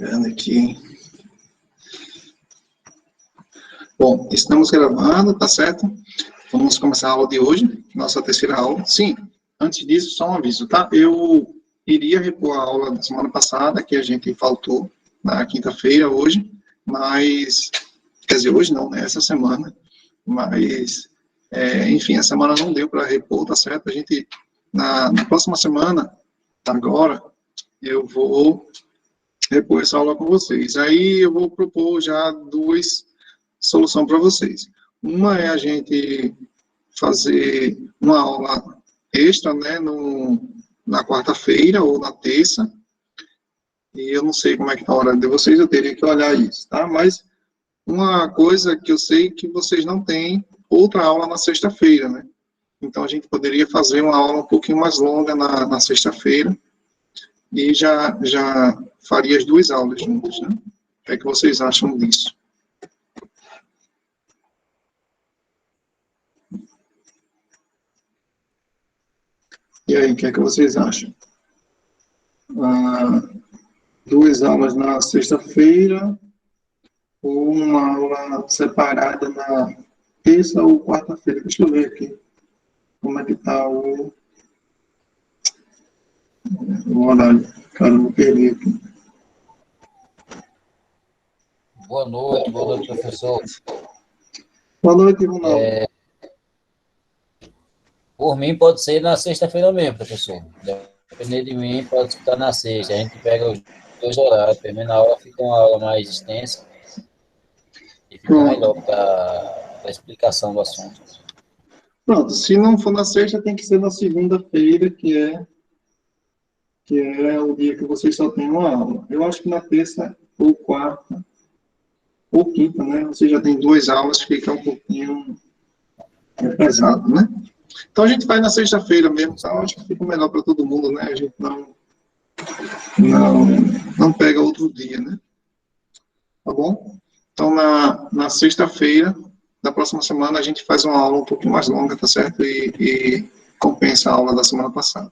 Pegando aqui. Bom, estamos gravando, tá certo? Vamos começar a aula de hoje, nossa terceira aula. Sim, antes disso, só um aviso, tá? Eu iria repor a aula da semana passada, que a gente faltou na quinta-feira, hoje, mas, quer dizer, hoje não, né? Essa semana, mas, enfim, a semana não deu para repor, tá certo? A gente, na próxima semana, agora, eu vou repor essa aula com vocês. Aí eu vou propor já duas soluções para vocês. Uma é a gente fazer uma aula extra, né, na quarta-feira ou na terça, e eu não sei como é que está a hora de vocês, eu teria que olhar isso, tá? Mas uma coisa que eu sei que vocês não têm outra aula na sexta-feira, né? Então a gente poderia fazer uma aula um pouquinho mais longa na sexta-feira, e já faria as duas aulas juntas, né? O que é que vocês acham disso? E aí, o que é que vocês acham? Duas aulas na sexta-feira ou uma aula separada na terça ou quarta-feira? Deixa eu ver aqui como é que está o horário. Cara, eu vou perder aqui. Boa noite, professor. Boa noite, Ronaldo. Por mim, pode ser na sexta-feira mesmo, professor. Dependendo de mim, pode estar na sexta. A gente pega os dois horários. Pelo menos na aula fica uma aula mais extensa e fica melhor para a explicação do assunto. Pronto, se não for na sexta, tem que ser na segunda-feira, que é o dia que vocês só têm uma aula. Eu acho que na terça ou quarta ou quinta, né? Você já tem duas aulas, fica um pouquinho pesado, né? Então a gente vai na sexta-feira mesmo, tá? Eu acho que fica melhor para todo mundo, né? A gente não pega outro dia, né? Tá bom? Então na sexta-feira da próxima semana a gente faz uma aula um pouquinho mais longa, tá certo? E compensa a aula da semana passada.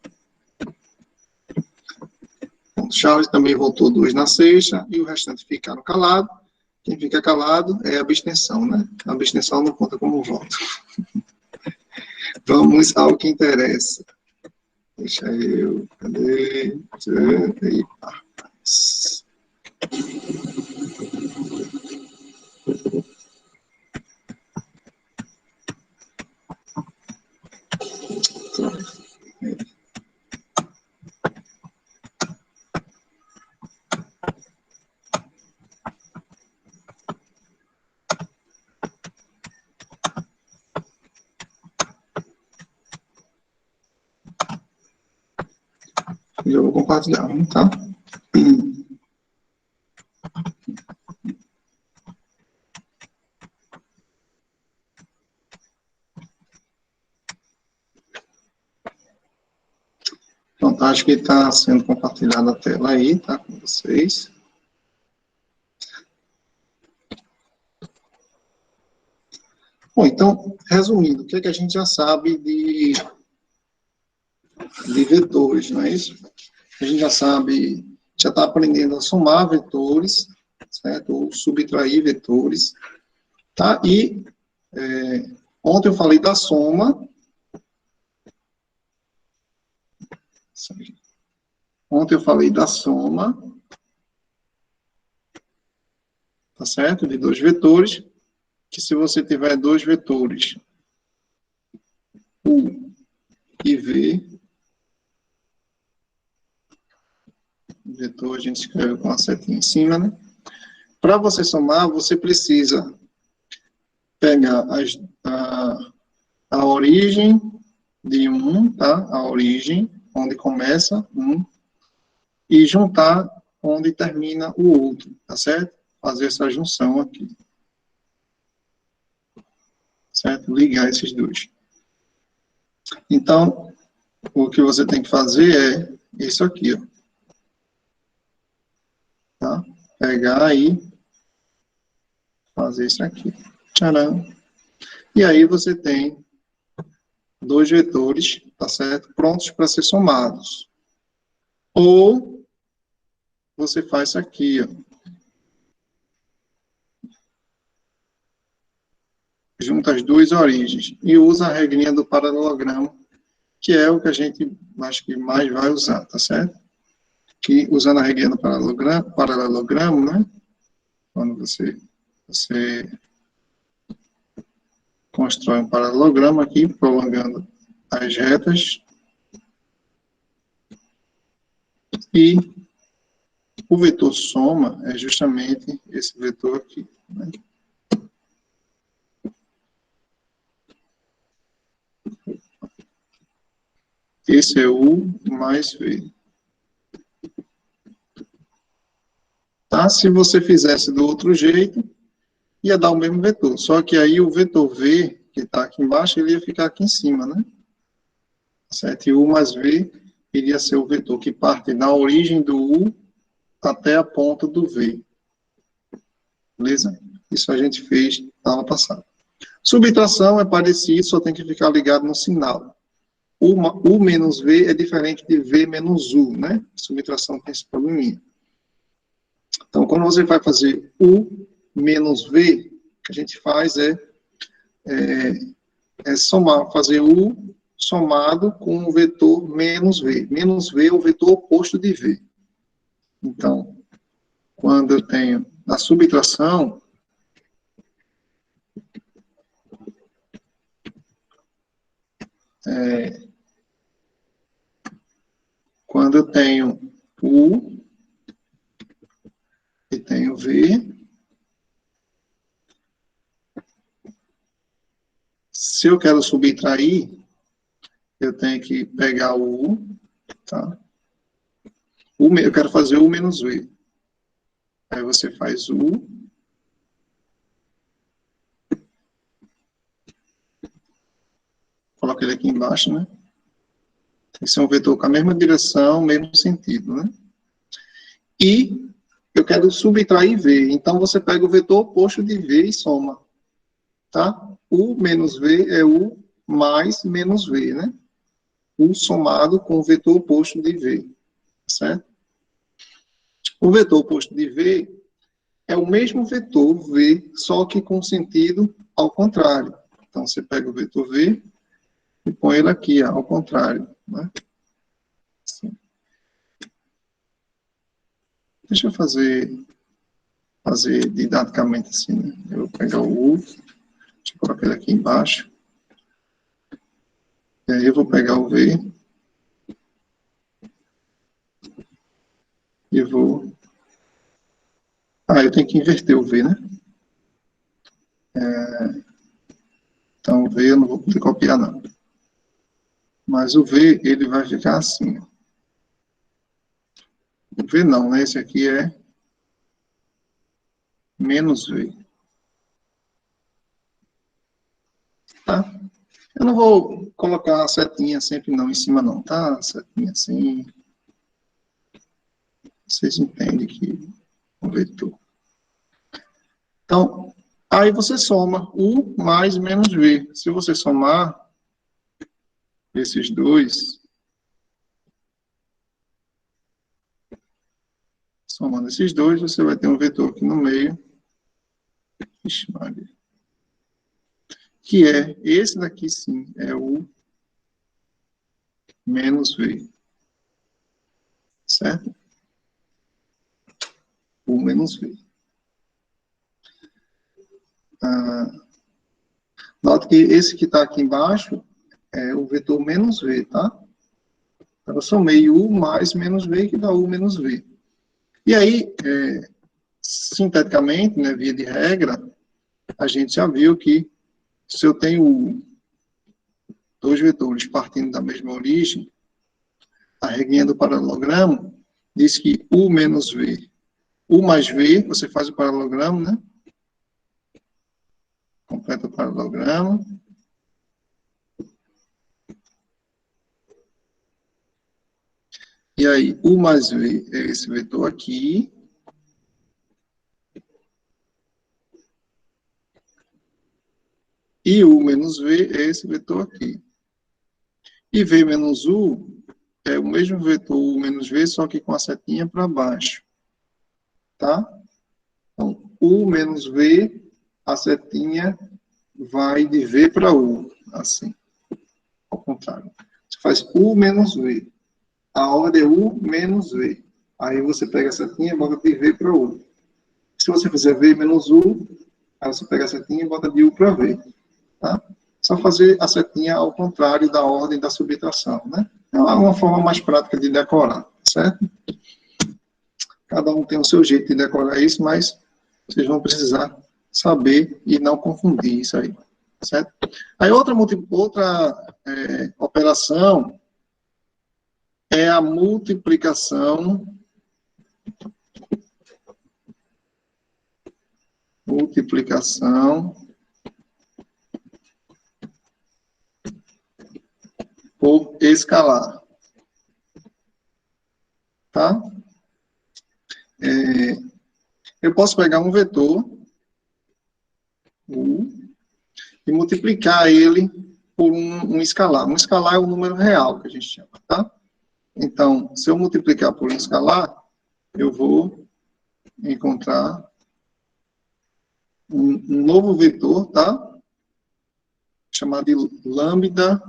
Bom, Charles também voltou duas na sexta e o restante ficaram calado. Quem fica calado é a abstenção, né? A abstenção não conta como voto. Vamos ao que interessa. Deixa eu... Cadê? Eita. Eu vou compartilhar, tá? Pronto, acho que está sendo compartilhada a tela aí, tá? Com vocês. Bom, então, resumindo, o que é que a gente já sabe de vetores, não é isso? A gente já sabe, já está aprendendo a somar vetores, certo? Ou subtrair vetores, tá? E ontem eu falei da soma. Ontem eu falei da soma, tá certo? De dois vetores, que se você tiver dois vetores, U e V, vetor a gente escreve com a setinha em cima, né? Para você somar, você precisa pegar a origem de um, tá? A origem, onde começa um, e juntar onde termina o outro, tá certo? Fazer essa junção aqui. Certo? Ligar esses dois. Então, o que você tem que fazer é isso aqui, ó. Tá? Pegar aí, fazer isso aqui. Tcharam! E aí você tem dois vetores, tá certo? Prontos para ser somados. Ou você faz aqui, ó. Junta as duas origens e usa a regrinha do paralelogramo, que é o que a gente acho que mais vai usar, tá certo? Que usando a regrinha do paralelogramo, né? Quando você constrói um paralelogramo aqui, prolongando as retas, e o vetor soma é justamente esse vetor aqui, né? Esse é U mais V. Tá? Se você fizesse do outro jeito, ia dar o mesmo vetor. Só que aí o vetor V, que está aqui embaixo, ele ia ficar aqui em cima, né? Certo? E U mais V iria ser o vetor que parte da origem do U até a ponta do V. Beleza? Isso a gente fez na aula passada. Subtração é parecido, só tem que ficar ligado no sinal. U menos V é diferente de V menos U, né? Subtração tem esse probleminha. Então, quando você vai fazer U menos V, o que a gente faz é somar, fazer U somado com o vetor menos V. Menos V é o vetor oposto de V. Então, quando eu tenho a subtração, quando eu tenho U e tenho V, se eu quero subtrair, eu tenho que pegar o U, tá? Eu quero fazer U menos V. Aí você faz U. Coloca ele aqui embaixo, né? Esse é um vetor com a mesma direção, mesmo sentido, né? E eu quero subtrair V. Então, você pega o vetor oposto de V e soma. Tá? U menos V é U mais menos V, né? U somado com o vetor oposto de V. Certo? O vetor oposto de V é o mesmo vetor V, só que com sentido ao contrário. Então, você pega o vetor V e põe ele aqui, ó, ao contrário. Né? Assim. Deixa eu fazer didaticamente assim, né? Eu vou pegar o U, deixa eu colocar ele aqui embaixo. E aí eu vou pegar o V e vou... eu tenho que inverter o V, né? Então, o V eu não vou poder copiar, não. Mas o V, ele vai ficar assim. O V não, né? Esse aqui é menos V. Tá? Eu não vou colocar a setinha sempre não em cima, não, tá? A setinha assim. Vocês entendem que é um vetor. Então, aí você soma U mais menos V. Se você somar esses dois, somando esses dois, você vai ter um vetor aqui no meio. Ixi, Maria. Que é, esse daqui sim, é U menos V. Certo? U menos V. Nota que esse que está aqui embaixo é o vetor menos V, tá? Então, eu somei U mais menos V, que dá U menos V. E aí, sinteticamente, né, via de regra, a gente já viu que se eu tenho dois vetores partindo da mesma origem, a regrinha do paralelogramo diz que U menos V, U mais V, você faz o paralelogramo, né? Completa o paralelogramo. E aí, U mais V é esse vetor aqui. E U menos V é esse vetor aqui. E V menos U é o mesmo vetor U menos V, só que com a setinha para baixo. tá? Então, U menos V, a setinha vai de V para U, assim, ao contrário. Você faz U menos V. A ordem é U menos V. Aí você pega a setinha e bota de V para U. Se você fizer V menos U, aí você pega a setinha e bota de U para V. Tá? Só fazer a setinha ao contrário da ordem da subtração, né? É uma forma mais prática de decorar, certo? Cada um tem o seu jeito de decorar isso, mas vocês vão precisar saber e não confundir isso aí, certo? Aí outra operação é a multiplicação por escalar, tá? Eu posso pegar um vetor U e multiplicar ele por um escalar. Um escalar é o número real que a gente chama, tá? Então, se eu multiplicar por um escalar, eu vou encontrar um novo vetor, tá? Chamado de lambda.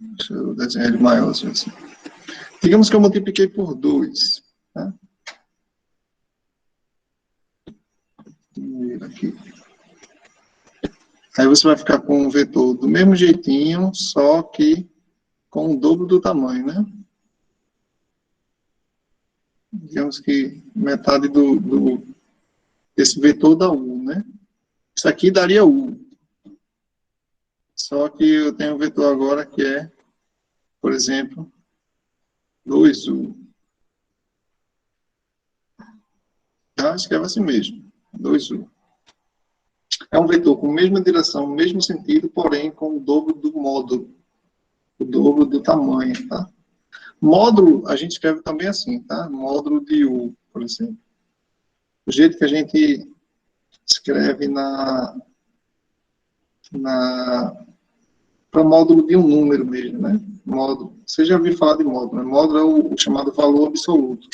Deixa eu desenhar ele maior, assim. Digamos que eu multipliquei por 2. Tá? Aqui. Aí você vai ficar com um vetor do mesmo jeitinho, só que com o dobro do tamanho, né? Digamos que metade desse vetor dá U, né? Isso aqui daria U. Só que eu tenho um vetor agora que é, por exemplo, 2U. Tá? Escreve assim mesmo, 2U. É um vetor com a mesma direção, mesmo sentido, porém com o dobro do módulo, o dobro do tamanho, tá? Módulo, a gente escreve também assim, tá? Módulo de U, por exemplo. O jeito que a gente escreve para módulo de um número mesmo, né? Módulo. Você já ouviu falar de módulo, né? Módulo é o chamado valor absoluto.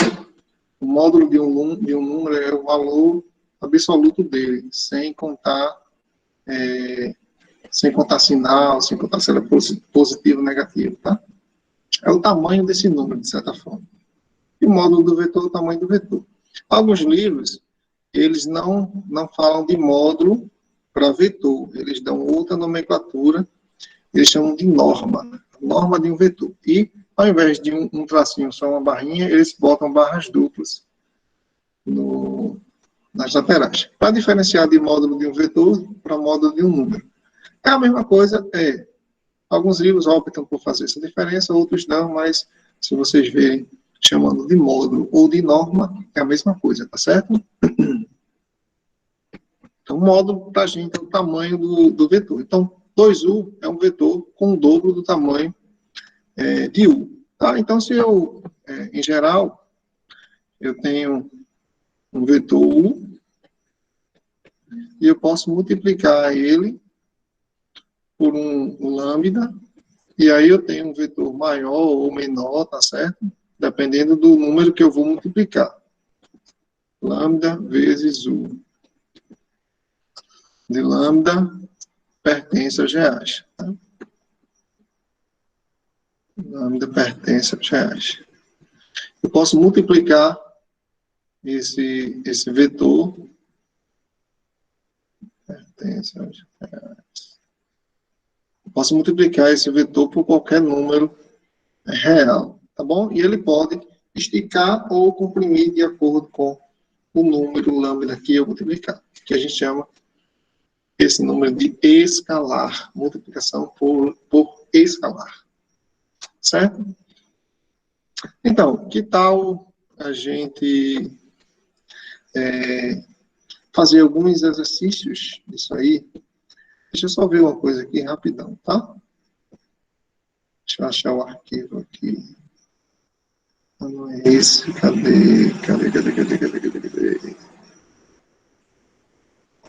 O módulo de um número é o valor absoluto dele, sem contar sinal, sem contar se ele é positivo ou negativo, tá? É o tamanho desse número, de certa forma. E o módulo do vetor é o tamanho do vetor. Alguns livros, eles não falam de módulo para vetor, eles dão outra nomenclatura, eles chamam de norma, norma de um vetor. E, ao invés de um tracinho, só uma barrinha, eles botam barras duplas nas laterais, para diferenciar de módulo de um vetor para módulo de um número. É a mesma coisa, alguns livros optam por fazer essa diferença, outros não, mas se vocês verem chamando de módulo ou de norma, é a mesma coisa, tá certo? Então, módulo, para a gente, é o tamanho do vetor. Então, 2U é um vetor com o dobro do tamanho de U. Tá? Então, se eu, em geral, eu tenho um vetor U, e eu posso multiplicar ele por um lambda, e aí eu tenho um vetor maior ou menor, tá certo? Dependendo do número que eu vou multiplicar. Lambda vezes U. De lambda pertence aos reais. Tá? Lambda pertence aos reais. Eu posso multiplicar esse vetor. Pertence aos reais. Eu posso multiplicar esse vetor por qualquer número real, tá bom? E ele pode esticar ou comprimir de acordo com o número lambda que eu multiplicar, que a gente chama esse número de escalar, multiplicação por escalar, certo? Então, que tal a gente fazer alguns exercícios disso aí? Deixa eu só ver uma coisa aqui rapidão, tá? Deixa eu achar o arquivo aqui. Não é esse, cadê?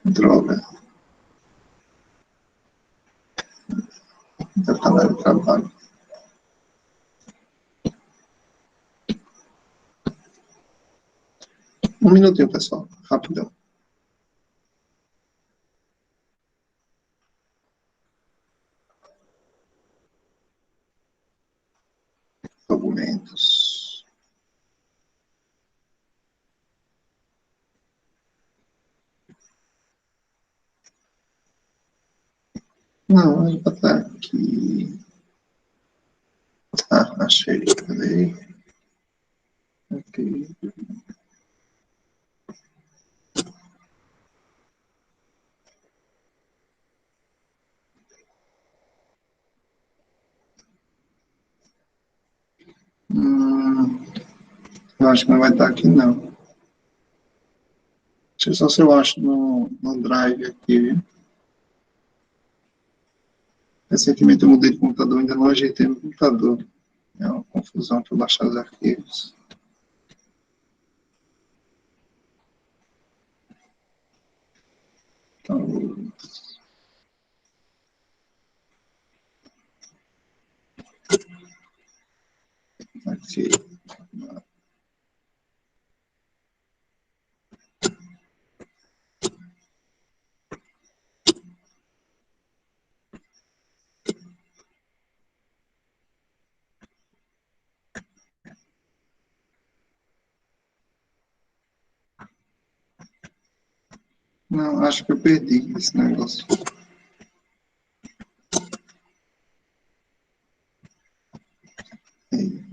Droga. Já está no trabalho. Um minutinho, pessoal. Rapidão. Documentos. Não, ele vai estar aqui. Ah, achei. Cadê? Aqui. Eu acho que não vai estar aqui, não. Deixa eu só se eu acho no Drive aqui, viu? Recentemente eu mudei de computador, ainda não ajeitei meu computador. É uma confusão para baixar os arquivos. Então, aqui. Não, acho que eu perdi esse negócio. Aí.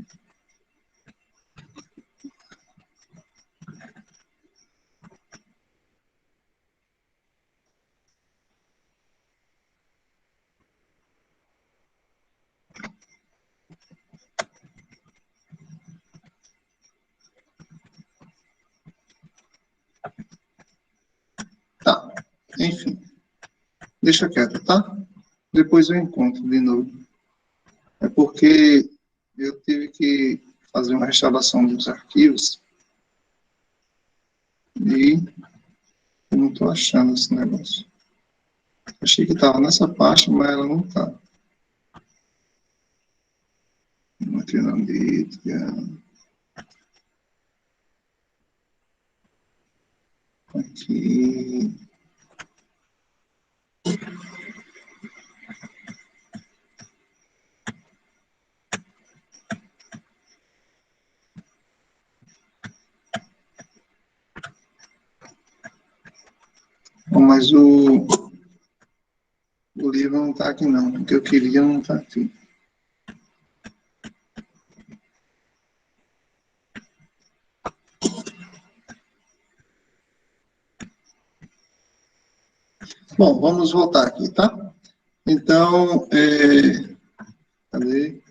Tá, enfim. Deixa quieto, tá? Depois eu encontro de novo. É porque eu tive que fazer uma restauração dos arquivos e eu não estou achando esse negócio. Achei que estava nessa parte, mas ela não está. Aqui na letra. Aqui. Bom, mas o livro não está aqui, não. O que eu queria não está aqui. Bom, vamos voltar aqui, tá? Então, cadê?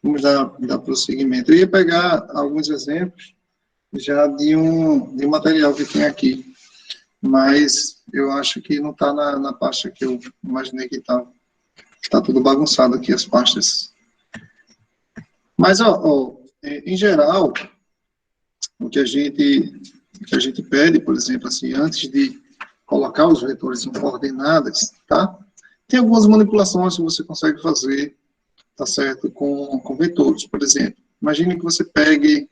Vamos dar prosseguimento. Eu ia pegar alguns exemplos já de um material que tem aqui, mas eu acho que não está na pasta que eu imaginei que estava. Está tudo bagunçado aqui, as pastas. Mas, em geral, o que a gente pede, por exemplo, assim, antes de colocar os vetores em coordenadas, tá? Tem algumas manipulações que você consegue fazer, tá certo, com vetores, por exemplo. Imagine que você pegue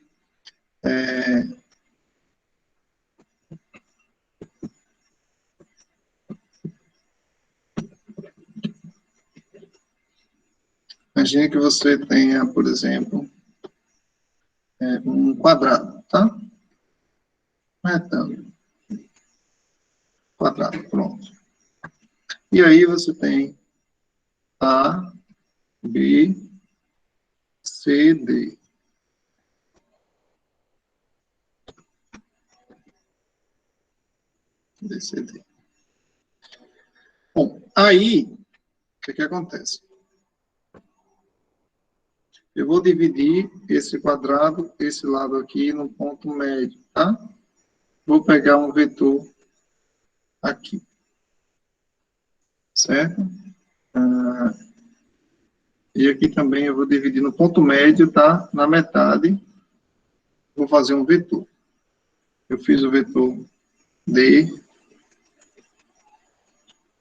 imagine que você tenha, por exemplo, um quadrado, tá? Um retângulo. Quadrado, pronto. E aí você tem A, B, C, D. B, C, D. Bom, aí, o que acontece? Eu vou dividir esse quadrado, esse lado aqui, no ponto médio, tá? Vou pegar um vetor aqui, certo? E aqui também eu vou dividir no ponto médio, tá? Na metade, vou fazer um vetor. Eu fiz o vetor D,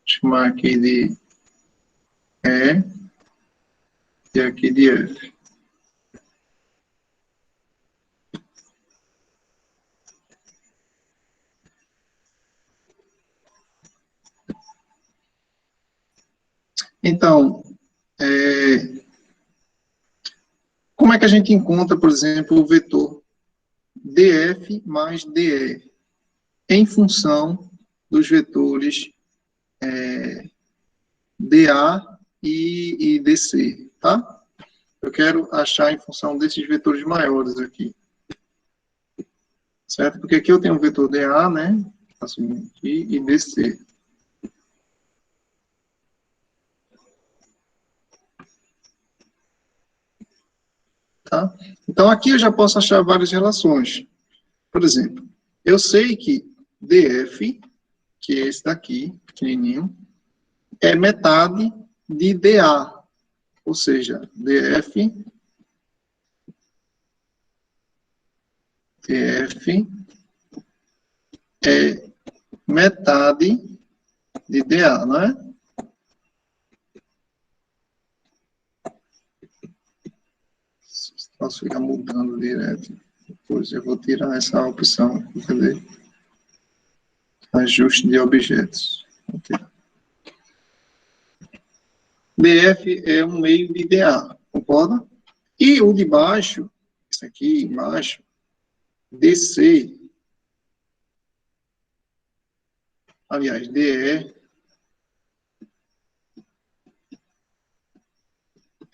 chamar aqui de E, e aqui de F. Então, como é que a gente encontra, por exemplo, o vetor df mais de em função dos vetores dA e dC, tá? Eu quero achar em função desses vetores maiores aqui. Certo? Porque aqui eu tenho o vetor dA, né? Assim, aqui, e dC. Tá? Então, aqui eu já posso achar várias relações. Por exemplo, eu sei que dF, que é esse daqui, pequenininho, é metade de dA. Ou seja, dF é metade de dA, não é? Posso ficar mudando direto. Depois eu vou tirar essa opção. Cadê? Ajuste de objetos. Okay. DF é um meio de dA, concorda? E o de baixo, esse aqui embaixo, DC, aliás, DE,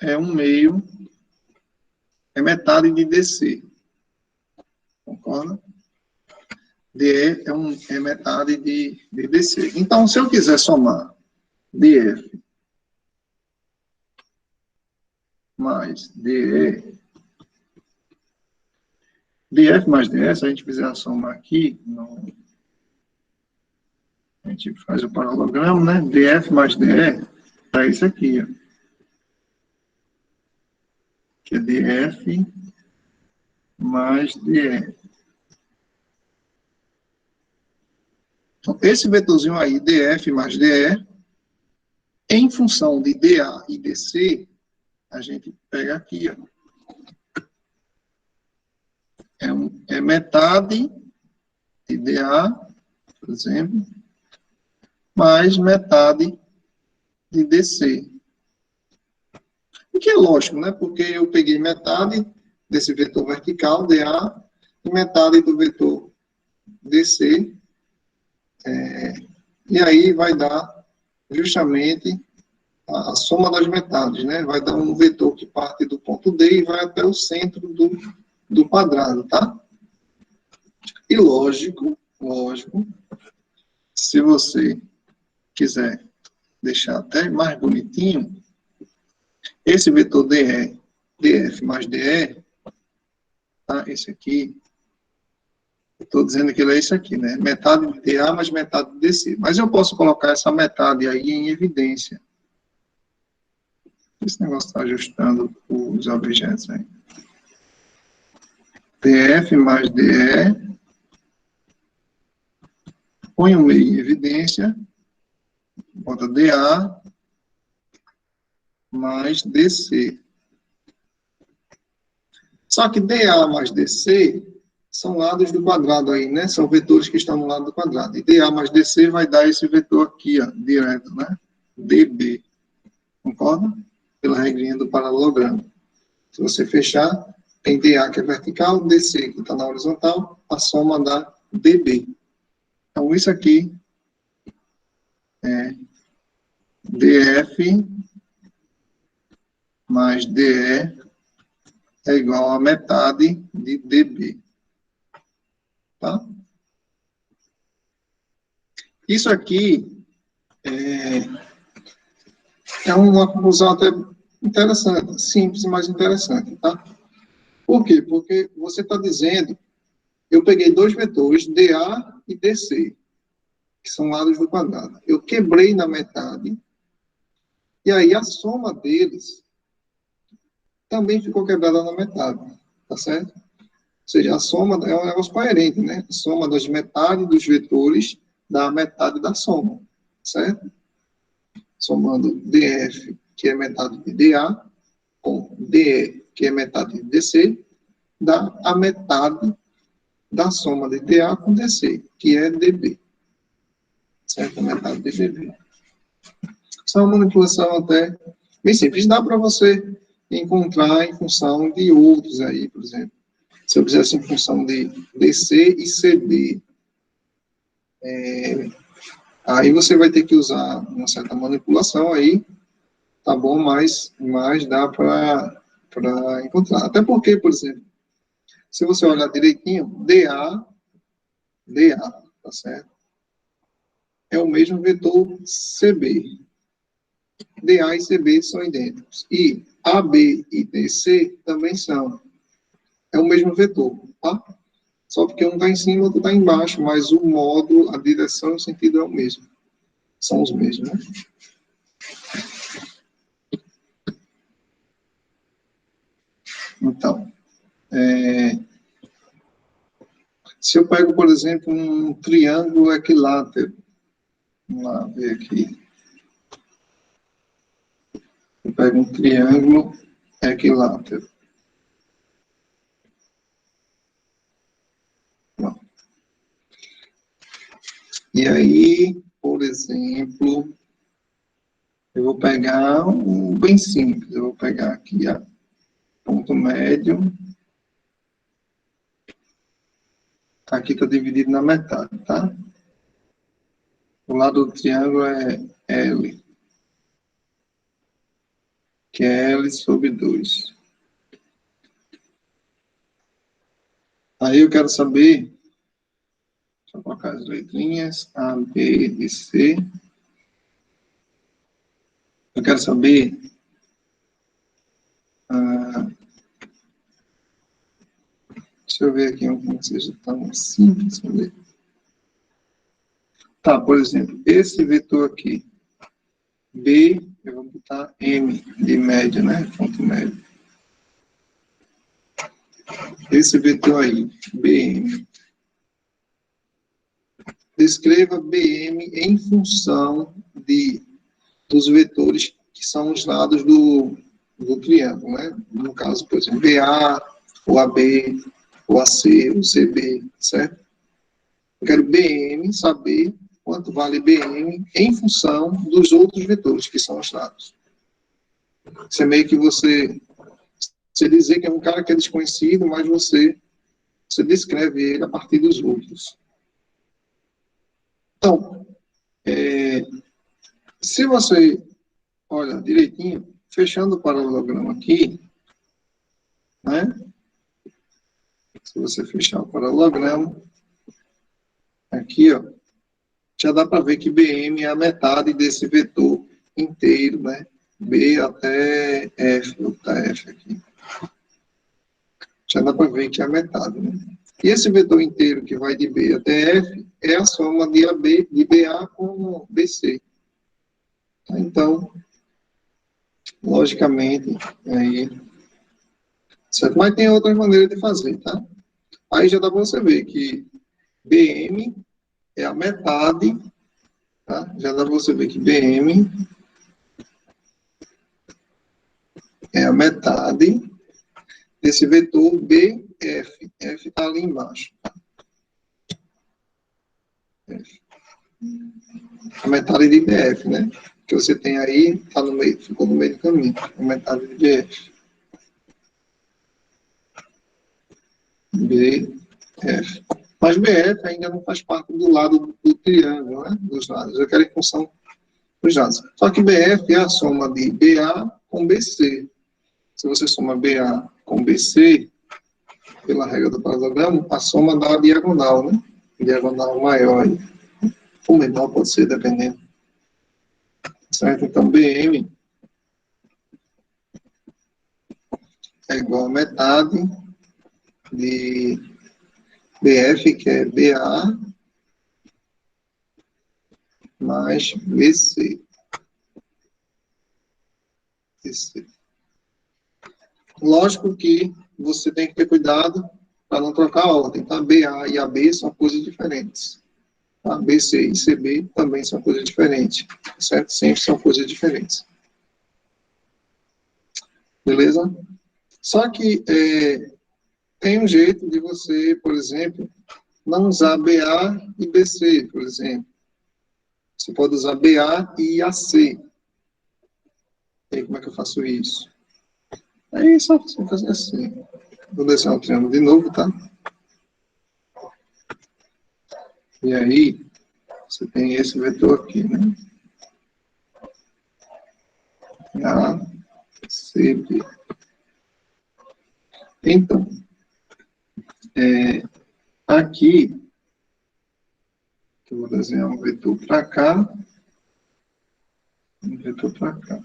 é um meio, é metade de DC. Concorda? DE é metade de DC. Então, se eu quiser somar DF mais DE, DF mais DE, se a gente fizer a soma aqui, a gente faz o paralelogramo, né? DF mais DE, é isso aqui, ó. Que é DF mais DE. Então, esse vetorzinho aí, DF mais DE, em função de dA e dC, a gente pega aqui, ó. É metade de dA, por exemplo, mais metade de DC. O que é lógico, né? Porque eu peguei metade desse vetor vertical, dA, e metade do vetor DC, e aí vai dar justamente a soma das metades, né? Vai dar um vetor que parte do ponto D e vai até o centro do quadrado, tá? E lógico, se você quiser deixar até mais bonitinho, esse vetor DF mais DE, tá? Esse aqui, estou dizendo que ele é isso aqui, né? Metade de dA mais metade de DC. Mas eu posso colocar essa metade aí em evidência. Esse negócio está ajustando os objetos aí. DF mais DE. Põe o meio em evidência. Bota dA mais DC. Só que dA mais DC são lados do quadrado aí, né? São vetores que estão no lado do quadrado. E dA mais DC vai dar esse vetor aqui, ó, direto, né? DB. Concorda? Pela regrinha do paralelogramo. Se você fechar, tem dA que é vertical, DC que está na horizontal, a soma dá DB. Então, isso aqui é DF mais DE é igual a metade de DB. Tá? Isso aqui é uma conclusão até interessante, simples, mas interessante, tá? Por quê? Porque você está dizendo, eu peguei dois vetores, dA e DC, que são lados do quadrado. Eu quebrei na metade, e aí a soma deles também ficou quebrada na metade, tá certo? Ou seja, a soma é um negócio coerente, né? A soma das metades dos vetores dá a metade da soma, certo? Somando DF, que é metade de DA, com DE, que é metade de DC, dá a metade da soma de DA com DC, que é DB. Certo? A metade de DB. Isso é uma manipulação até bem simples. Dá para você encontrar em função de outros aí, por exemplo. Se eu fizesse em função de DC e CD, aí você vai ter que usar uma certa manipulação aí, tá bom? Mas dá para encontrar. Até porque, por exemplo, se você olhar direitinho, DA, tá certo? É o mesmo vetor CB. DA e CB são idênticos. E AB e DC também são. É o mesmo vetor, tá? Só porque um está em cima, outro está embaixo, mas o módulo, a direção e o sentido é o mesmo. São os mesmos, né? Então, se eu pego, por exemplo, um triângulo equilátero, vamos lá ver aqui. Eu pego um triângulo equilátero. Bom. E aí, por exemplo, eu vou pegar um bem simples. Eu vou pegar aqui a ponto médio. Aqui está dividido na metade, tá? O lado do triângulo é L, que é L sobre 2. Aí eu quero saber, deixa eu colocar as letrinhas, A, B e C. Eu quero saber deixa eu ver aqui um que não seja tão simples. Tá, por exemplo, esse vetor aqui, B, eu vou botar M de média, né? Ponto médio. Esse vetor aí, BM. Descreva BM em função dos vetores que são os lados do triângulo, né? No caso, por exemplo, BA, o AB, o AC, o CB, certo? Eu quero BM, saber quanto vale BM em função dos outros vetores, que são os lados. Isso é meio que você dizer que é um cara que é desconhecido, mas você descreve ele a partir dos outros. Então, se você olha direitinho, fechando o paralelogramo aqui, né? Se você fechar o paralelogramo, aqui, ó, já dá para ver que BM é a metade desse vetor inteiro, né? B até F, vou botar F aqui. Já dá para ver que é a metade, né? E esse vetor inteiro que vai de B até F é a soma de AB, de BA com BC. Então, logicamente, aí, certo? Mas tem outras maneiras de fazer, tá? Aí já dá para você ver que BM é a metade, tá? Já dá para você ver que BM é a metade desse vetor BF. F está ali embaixo. Tá? F. A metade de BF, né? Que você tem aí, tá no meio, ficou no meio do caminho. A metade de BF. BF. Mas BF ainda não faz parte do lado do triângulo, né? Dos lados. Eu quero em função dos lados. Só que BF é a soma de BA com BC. Se você soma BA com BC, pela regra do paralelogramo, a soma dá a diagonal, né? Diagonal maior. Ou menor, pode ser, dependendo. Certo? Então, BM é igual a metade de BF, que é BA, mais BC. Lógico que você tem que ter cuidado para não trocar a ordem, tá? BA e AB são coisas diferentes. Tá? BC e CB também são coisas diferentes, certo? Sempre são coisas diferentes. Beleza? Só que tem um jeito de você, por exemplo, não usar BA e BC, por exemplo. Você pode usar BA e AC. aí, como é que eu faço isso? Aí só você fazer assim. Vou desenhar o triângulo de novo, tá? E aí, você tem esse vetor aqui, né? A, C, B. Então, aqui, eu vou desenhar um vetor para cá, um vetor para cá.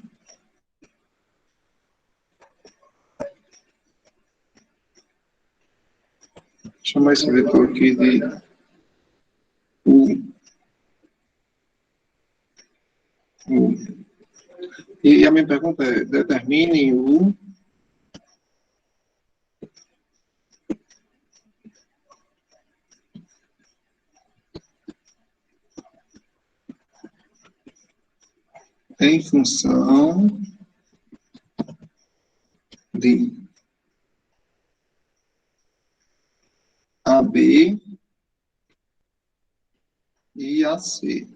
Vou chamar esse vetor aqui de U. E a minha pergunta é, determine o em função de AB e AC.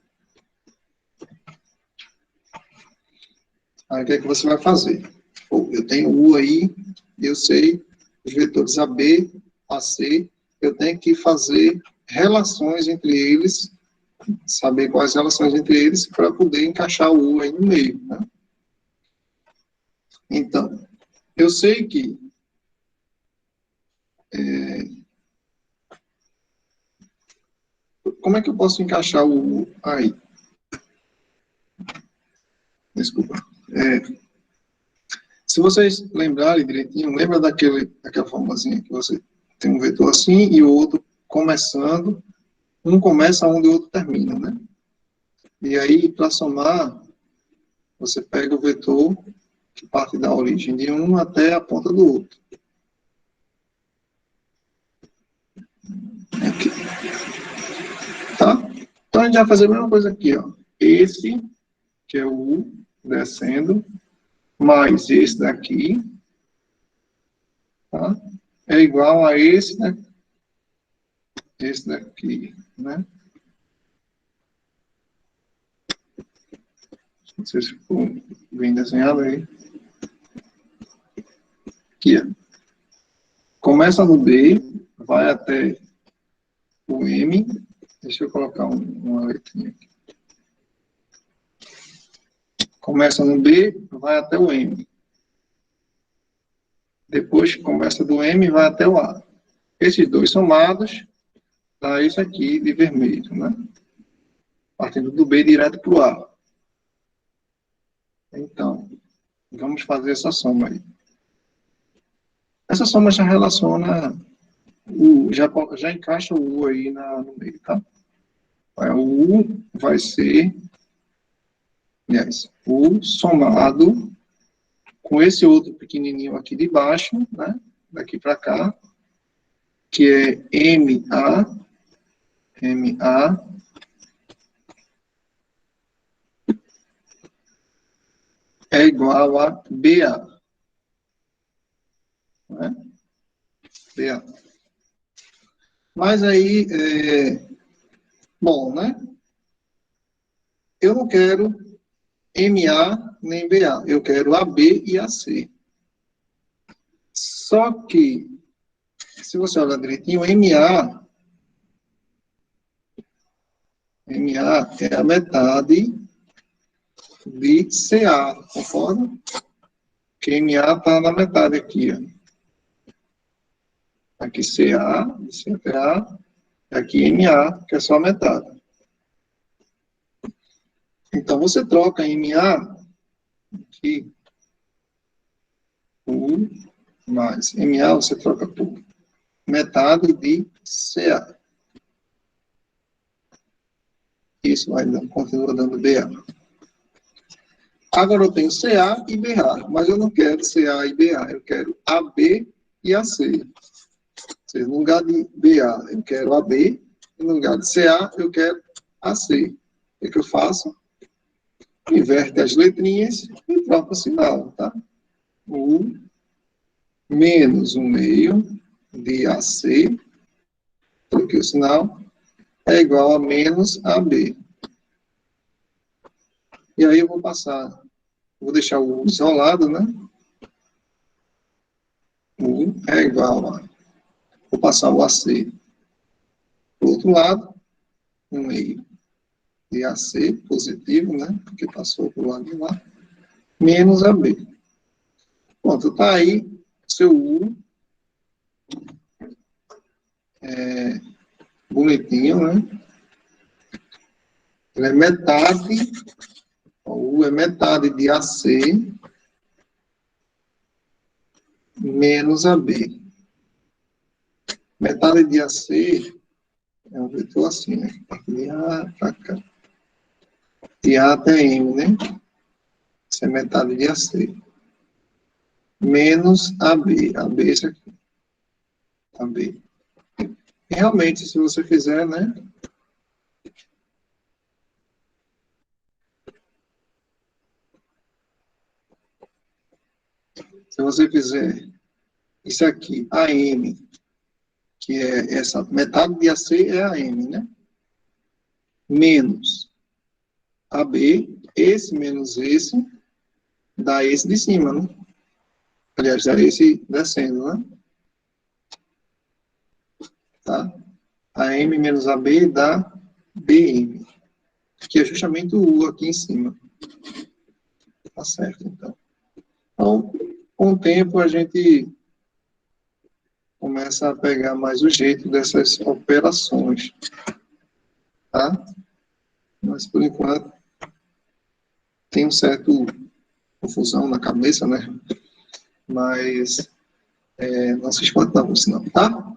Aí o que é que você vai fazer? Pô, eu tenho U aí, eu sei os vetores AB, AC, eu tenho que fazer relações entre eles, saber quais relações entre eles, para poder encaixar o U aí no meio, né? Então, eu sei que como é que eu posso encaixar o U aí? Desculpa. Se vocês lembrarem direitinho, lembra daquela formazinha que você tem um vetor assim e o outro começando, um começa onde o outro termina, né? E aí, para somar, você pega o vetor que parte da origem de um até a ponta do outro. Aqui. Tá? Então, a gente vai fazer a mesma coisa aqui, ó. Esse, que é o U, descendo, mais esse daqui, tá? É igual a esse daqui, né? Não sei se ficou bem desenhado aí. Aqui, ó. Começa no B, vai até o M. Deixa eu colocar uma letrinha aqui. Começa no B, vai até o M. Depois começa do M e vai até o A. Esses dois somados, dá isso aqui de vermelho, né? Partindo do B direto para o A. Então, vamos fazer essa soma aí. Essa soma já relaciona, já encaixa o U aí no meio, tá? O U vai ser, aliás, U somado com esse outro pequenininho aqui de baixo, né? Daqui para cá, que é MA é igual a BA. Né? BA. Mas aí, bom, né? Eu não quero MA nem BA, eu quero AB e AC. Só que, se você olhar direitinho, MA é a metade de CA, concorda? Que MA está na metade aqui, ó. Aqui CA, CA, aqui MA, que é só a metade. Então, você troca MA aqui por mais MA, você troca por metade de CA. Isso vai continua dando BA. Agora eu tenho CA e BA, mas eu não quero CA e BA, eu quero AB e AC. No lugar de BA, eu quero AB, e no lugar de CA, eu quero AC. O que eu faço? Inverte as letrinhas e troca o sinal, tá? U menos 1/2 de AC, troquei o sinal, é igual a menos AB. E aí eu vou passar Vou deixar o U isolado, né? U é igual a... Vou passar o AC para o outro lado, 1 meio de AC positivo, né? Porque passou para o lado de lá, menos AB. Pronto, está aí seu U bonitinho, né? Ele é metade, o U é metade de AC menos AB. Metade de AC é um vetor assim, né? De A para cá. De A até M, né? Isso é metade de AC. Menos AB. AB é isso aqui. AB. E realmente, se você fizer, né? Se você fizer isso aqui, AM, que é essa metade de AC é AM, né? Menos AB, esse menos esse, dá esse de cima, né? Aliás, dá esse descendo, né? Tá? AM menos AB dá BM, que é justamente o U aqui em cima. Tá certo, então. Então, com o tempo, a gente começa a pegar mais o jeito dessas operações, tá? Mas, por enquanto, tem um certo confusão na cabeça, né? Mas não se espante não, senão, tá?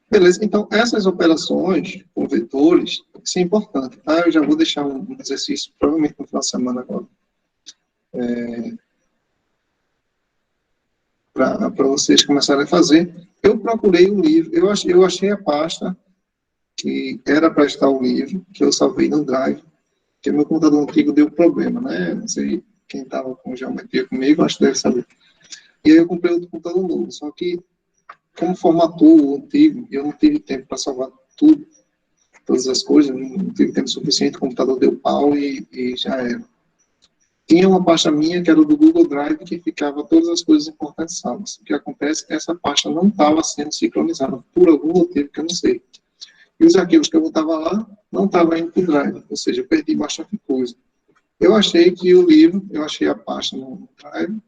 Beleza, então, essas operações com vetores, isso é importante, tá? Eu já vou deixar um exercício, provavelmente no final de semana agora, para vocês começarem a fazer. Eu procurei um livro, eu achei a pasta que era para estar o livro, que eu salvei no Drive, que meu computador antigo deu problema, né? Não sei quem estava com geometria comigo, acho que deve saber. E aí eu comprei outro computador novo, só que, como formatou o antigo, eu não tive tempo para salvar tudo, todas as coisas, não tive tempo suficiente, o computador deu pau e já era. Tinha uma pasta minha, que era do Google Drive, que ficava todas as coisas importantes salvas. O que acontece é que essa pasta não estava sendo sincronizada, por algum motivo que eu não sei. E os arquivos que eu botava lá, não estavam indo para o Drive, ou seja, eu perdi bastante coisa. Eu achei que o livro, eu achei a pasta no Drive,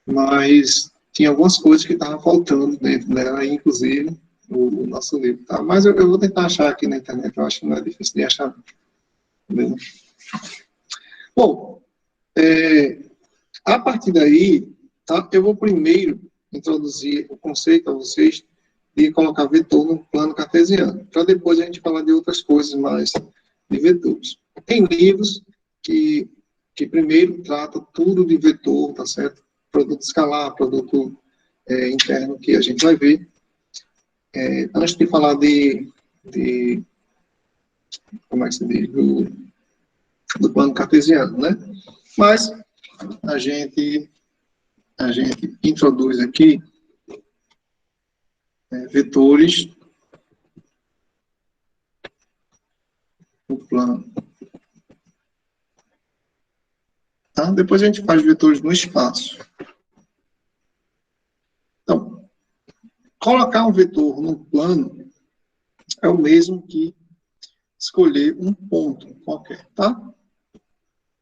mas tinha algumas coisas que estavam faltando dentro dela, inclusive o nosso livro. Tá? Mas eu vou tentar achar aqui na internet, eu acho que não é difícil de achar. Beleza? Bom, a partir daí, tá, eu vou primeiro introduzir o conceito a vocês de colocar vetor no plano cartesiano, para depois a gente falar de outras coisas mais de vetores. Tem livros que primeiro trata tudo de vetor, tá certo? Produto escalar, produto interno que a gente vai ver. Antes de falar de como é que se diz, do plano cartesiano, né? Mas a gente introduz aqui vetores no plano. Tá? Depois a gente faz vetores no espaço. Então, colocar um vetor no plano é o mesmo que escolher um ponto qualquer, tá?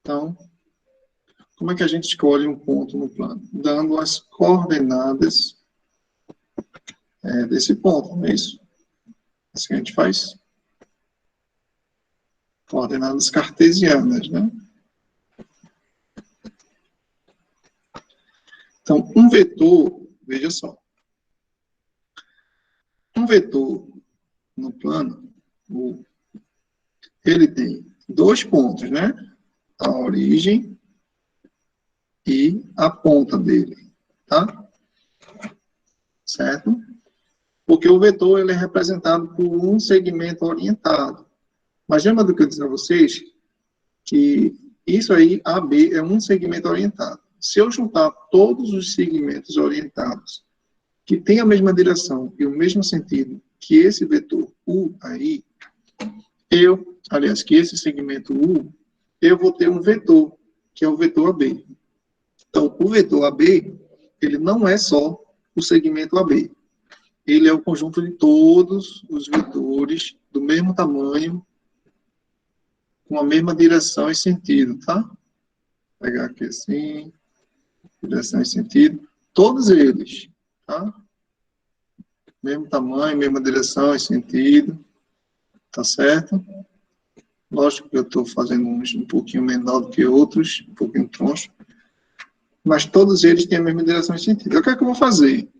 Então, como é que a gente escolhe um ponto no plano? Dando as coordenadas desse ponto, não é isso? Assim que a gente faz. Coordenadas cartesianas, né? Então, um vetor, veja só. Um vetor no plano, ele tem dois pontos, né? A origem e a ponta dele, tá? Certo? Porque o vetor ele é representado por um segmento orientado. Mas lembra do que eu disse a vocês? Que isso aí, AB, é um segmento orientado. Se eu juntar todos os segmentos orientados que têm a mesma direção e o mesmo sentido que esse vetor U aí, que esse segmento U, eu vou ter um vetor que é o vetor AB. Então, o vetor AB, ele não é só o segmento AB. Ele é o conjunto de todos os vetores do mesmo tamanho, com a mesma direção e sentido, tá? Vou pegar aqui assim, direção e sentido. Todos eles, tá? Mesmo tamanho, mesma direção e sentido, tá certo? Lógico que eu estou fazendo uns um pouquinho menor do que outros, um pouquinho troncho, mas todos eles têm a mesma direção e sentido. O que é que eu vou fazer?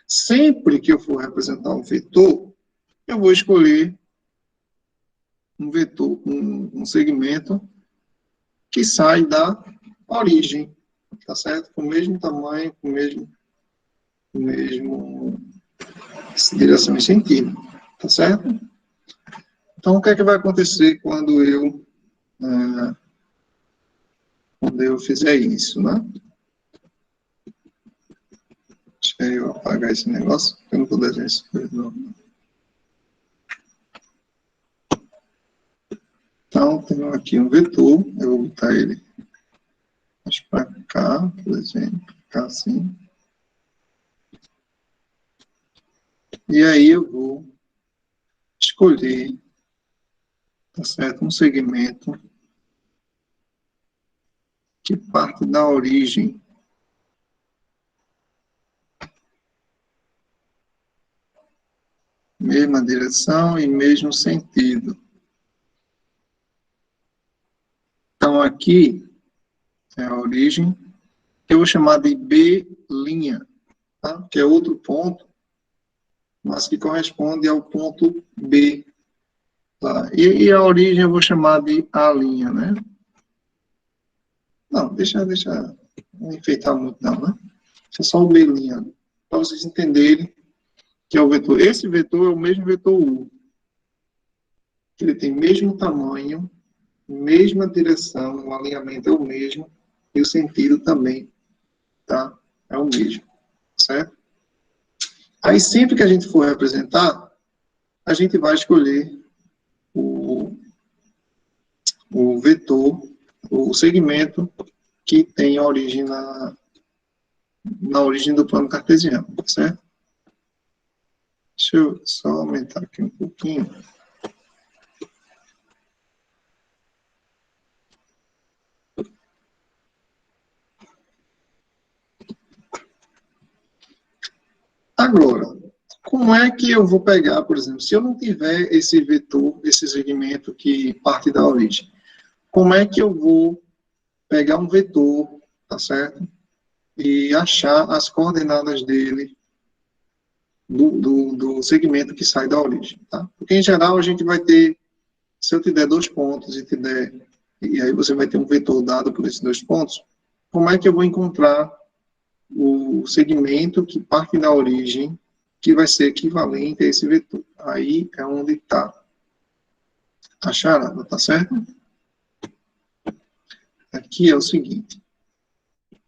Sempre que eu for representar um vetor, eu vou escolher um vetor, um segmento que sai da origem, tá certo? Com o mesmo tamanho, com o mesmo direção e sentido, tá certo? Então, o que é que vai acontecer quando eu fizer isso, né? Deixa eu apagar esse negócio, eu não vou desenhar isso. Então, tenho aqui um vetor, eu vou botar ele mais para cá, por exemplo, cá assim. E aí eu vou escolher, tá certo, um segmento que parte da origem. Mesma direção e mesmo sentido. Então, aqui é a origem, que eu vou chamar de B', tá? Que é outro ponto, mas que corresponde ao ponto B. Tá? E a origem eu vou chamar de A', né? Não, deixa não enfeitar muito não, né? Deixa só o B', para vocês entenderem que é o vetor. Esse vetor é o mesmo vetor U. Ele tem mesmo tamanho, mesma direção, o alinhamento é o mesmo, e o sentido também, tá? É o mesmo, certo? Aí, sempre que a gente for representar, a gente vai escolher o vetor, o segmento que tem a origem na origem do plano cartesiano, certo? Deixa eu só aumentar aqui um pouquinho. Agora, como é que eu vou pegar, por exemplo, se eu não tiver esse vetor, esse segmento que parte da origem, como é que eu vou pegar um vetor, tá certo? E achar as coordenadas dele do segmento que sai da origem, tá? Porque, em geral, a gente vai ter, se eu te der 2 pontos e aí você vai ter um vetor dado por esses 2 pontos, como é que eu vou encontrar o segmento que parte da origem que vai ser equivalente a esse vetor? Aí é onde está a charada, tá certo? Aqui é o seguinte,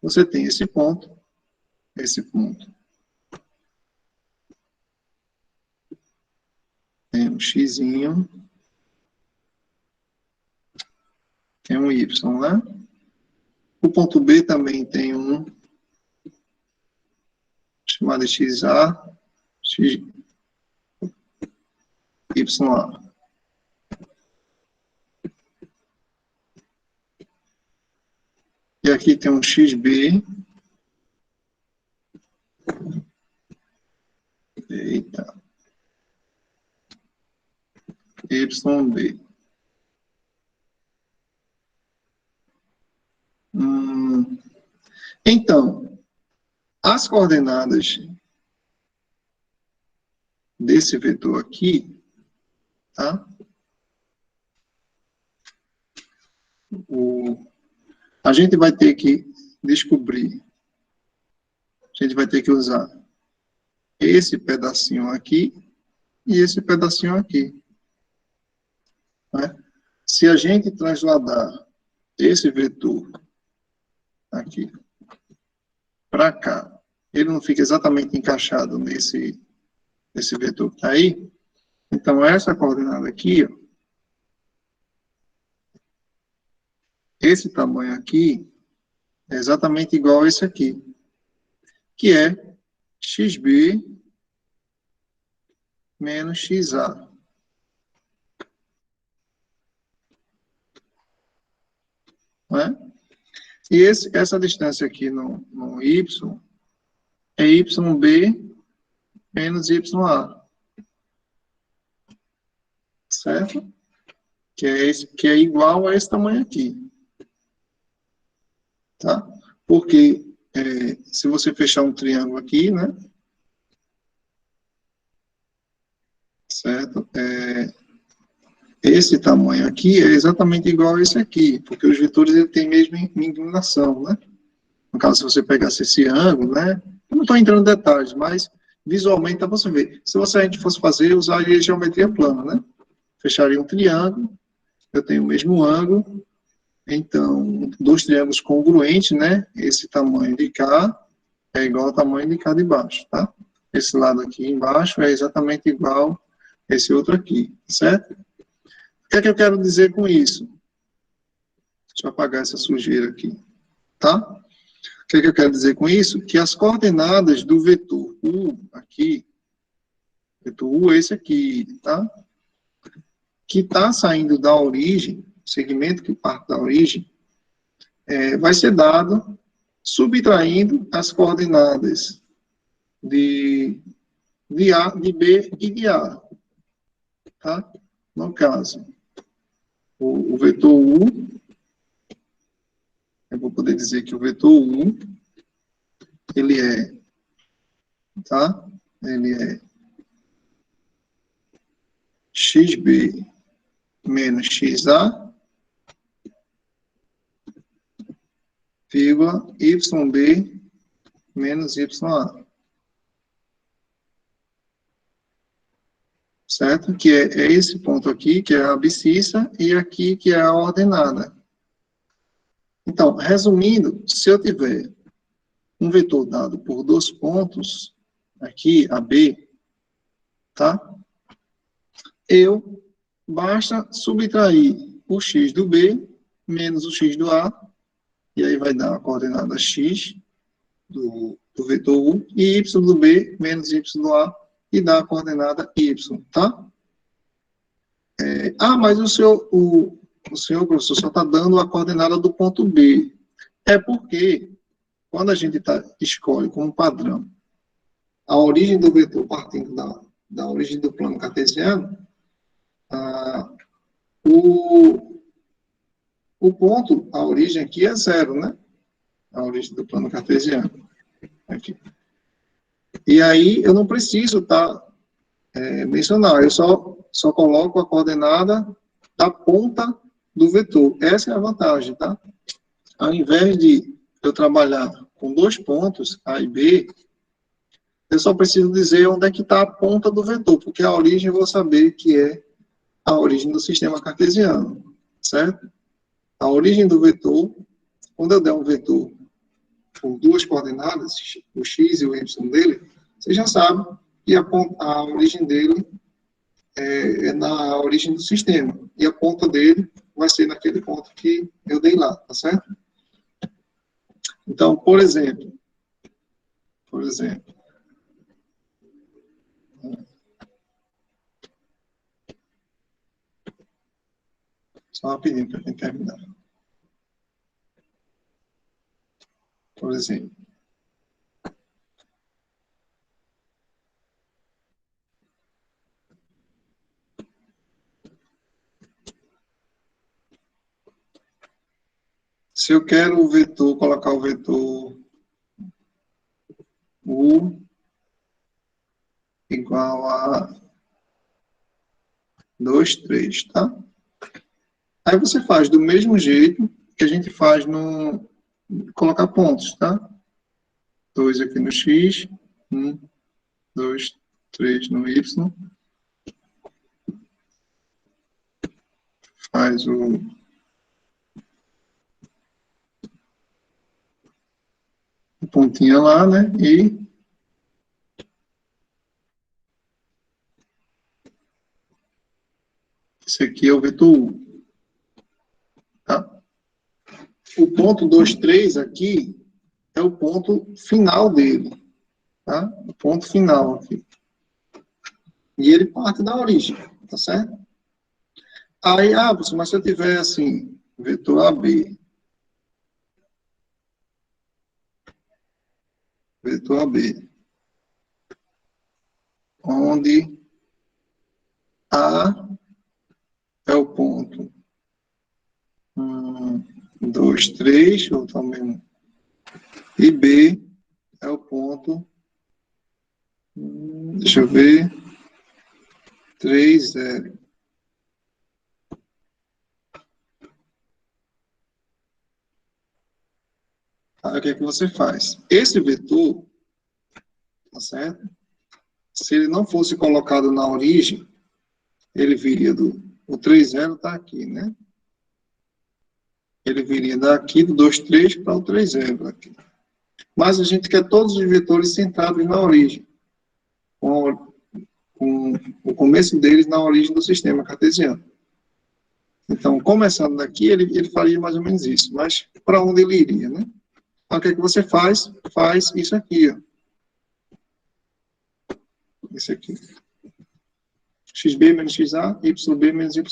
você tem esse ponto, tem um xzinho, tem um y, né? O ponto B também tem um chamado xa, ya. E aqui tem um xb. Eita. YB. Então, as coordenadas desse vetor aqui, tá? A gente vai ter que descobrir, a gente vai ter que usar esse pedacinho aqui e esse pedacinho aqui. Né? Se a gente transladar esse vetor aqui para cá, ele não fica exatamente encaixado nesse vetor que está aí, então essa coordenada aqui, ó, esse tamanho aqui é exatamente igual a esse aqui, que é xb menos xa. Né? E essa distância aqui no y é yb menos ya. Certo? Que é igual a esse tamanho aqui. Tá? Porque se você fechar um triângulo aqui, né? Certo? Esse tamanho aqui é exatamente igual a esse aqui, porque os vetores ele têm a mesma inclinação, né? No caso, se você pegasse esse ângulo, né? Eu não estou entrando em detalhes, mas visualmente dá para você ver. Se a gente fosse fazer, usaria geometria plana, né? Fecharia um triângulo, eu tenho o mesmo ângulo, então, dois triângulos congruentes, né? Esse tamanho de cá é igual ao tamanho de cá de baixo, tá? Esse lado aqui embaixo é exatamente igual a esse outro aqui, certo? O que é que eu quero dizer com isso? Deixa eu apagar essa sujeira aqui, tá? O que é que eu quero dizer com isso? Que as coordenadas do vetor U aqui, vetor U é esse aqui, tá? Que está saindo da origem, o segmento que parte da origem, vai ser dado subtraindo as coordenadas de A, de B e de A, tá? No caso, o vetor U, eu vou poder dizer que o vetor U, ele é, tá? Ele é xb menos xa, vírgula, yb menos ya. Certo? Que é esse ponto aqui, que é a abscissa, e aqui, que é a ordenada. Então, resumindo, se eu tiver um vetor dado por dois pontos, aqui, a B, tá? Basta subtrair o x do B menos o x do A, e aí vai dar a coordenada x do vetor U, e y do B menos y do A, e dá a coordenada y, tá? Mas o senhor, professor, só está dando a coordenada do ponto B. É porque, quando a gente escolhe como padrão a origem do vetor partindo da origem do plano cartesiano, o ponto, a origem aqui é zero, né? A origem do plano cartesiano. Aqui. E aí, eu não preciso mencionar, eu só coloco a coordenada da ponta do vetor. Essa é a vantagem, tá? Ao invés de eu trabalhar com dois pontos, A e B, eu só preciso dizer onde é que está a ponta do vetor, porque a origem eu vou saber que é a origem do sistema cartesiano, certo? A origem do vetor, quando eu der um vetor com duas coordenadas, o x e o y dele, você já sabe que a origem dele é na origem do sistema, e a ponta dele vai ser naquele ponto que eu dei lá, tá certo? Então, por exemplo, só rapidinho para a gente terminar. Por exemplo, se eu quero o vetor, colocar o vetor U igual a 2, 3, tá? Aí você faz do mesmo jeito que a gente faz no colocar pontos, tá? 2 aqui no X, 1, 2, 3 no Y. Faz o pontinha lá, né? E esse aqui é o vetor U, tá? o ponto 2, 3 aqui é o ponto final dele, tá? O ponto final aqui. E ele parte da origem, tá certo? Aí, mas se eu tiver assim, vetor AB, vetor AB, onde A é o ponto 1, 2, 3, ou também, e B é o ponto, deixa eu ver, 3, 0. Aí o que é que você faz? Esse vetor, tá certo? Se ele não fosse colocado na origem, ele viria o 3, 0 está aqui, né? Ele viria daqui do 2, 3 para o 3, 0 aqui. Mas a gente quer todos os vetores centrados na origem, com o começo deles na origem do sistema cartesiano. Então, começando daqui, ele faria mais ou menos isso, mas para onde ele iria, né? Então, o que é que você faz? Faz isso aqui, ó. Esse aqui. XB menos XA, YB menos YA.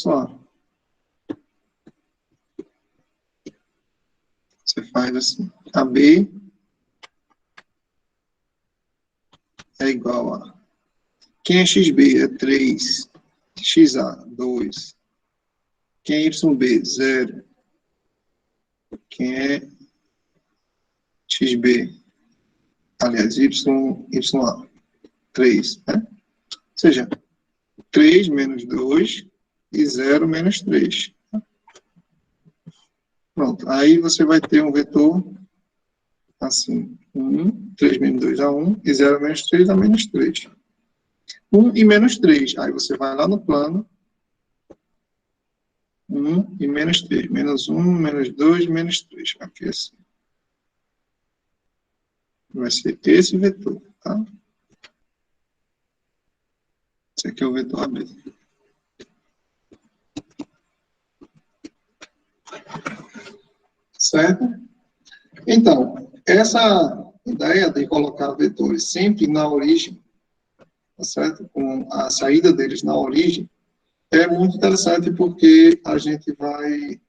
Você faz assim. AB é igual a... Quem é XB? É 3. XA, 2. Quem é YB? 0. Quem é XB? Aliás, YA. 3, né? Ou seja, 3 menos 2 e 0 menos 3. Pronto. Aí você vai ter um vetor assim. 1, 3 menos 2 dá 1, e 0 menos 3 dá menos 3. 1 e menos 3. Aí você vai lá no plano. 1 e menos 3. Menos 1, menos 2, menos 3. Aqui assim. Vai ser esse vetor, tá? Esse aqui é o vetor AB. Certo? Então, essa ideia de colocar vetores sempre na origem, tá certo? Com a saída deles na origem, é muito interessante porque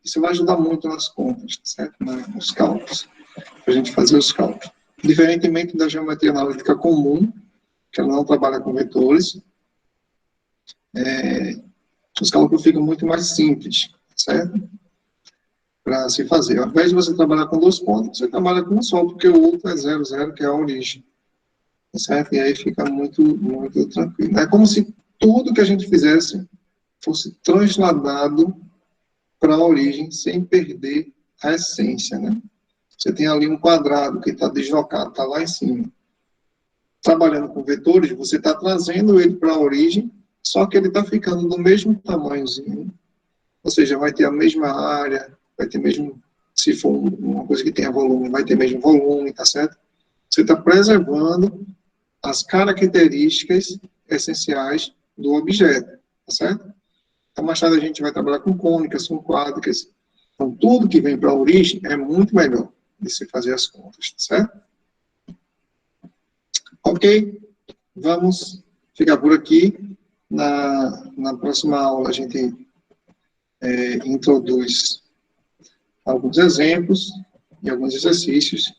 isso vai ajudar muito nas contas, certo? Nos cálculos, para a gente fazer os cálculos. Diferentemente da geometria analítica comum, que ela não trabalha com vetores, os cálculos ficam muito mais simples, certo? Para se fazer. Ao invés de você trabalhar com 2 pontos, você trabalha com um só, porque o outro é 0, 0, que é a origem. Certo? E aí fica muito, muito tranquilo. É como se tudo que a gente fizesse fosse transladado para a origem sem perder a essência, né? Você tem ali um quadrado que está deslocado, está lá em cima. Trabalhando com vetores, você está trazendo ele para a origem, só que ele está ficando do mesmo tamanhozinho. Ou seja, vai ter a mesma área, vai ter mesmo, se for uma coisa que tenha volume, vai ter mesmo volume, tá certo? Você está preservando as características essenciais do objeto, tá certo? Então, mais tarde a gente vai trabalhar com cônicas, com quádricas. Então, tudo que vem para a origem é muito melhor de se fazer as contas, tá certo? Ok? Vamos ficar por aqui. Na próxima aula a gente introduz alguns exemplos e alguns exercícios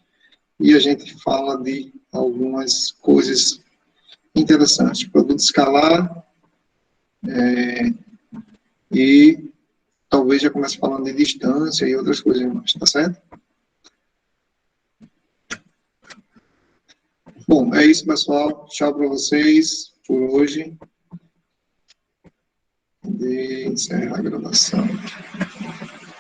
e a gente fala de algumas coisas interessantes. Produto escalar e talvez já comece falando de distância e outras coisas mais, tá certo? Bom, é isso, pessoal. Tchau para vocês por hoje. E encerrar a gravação.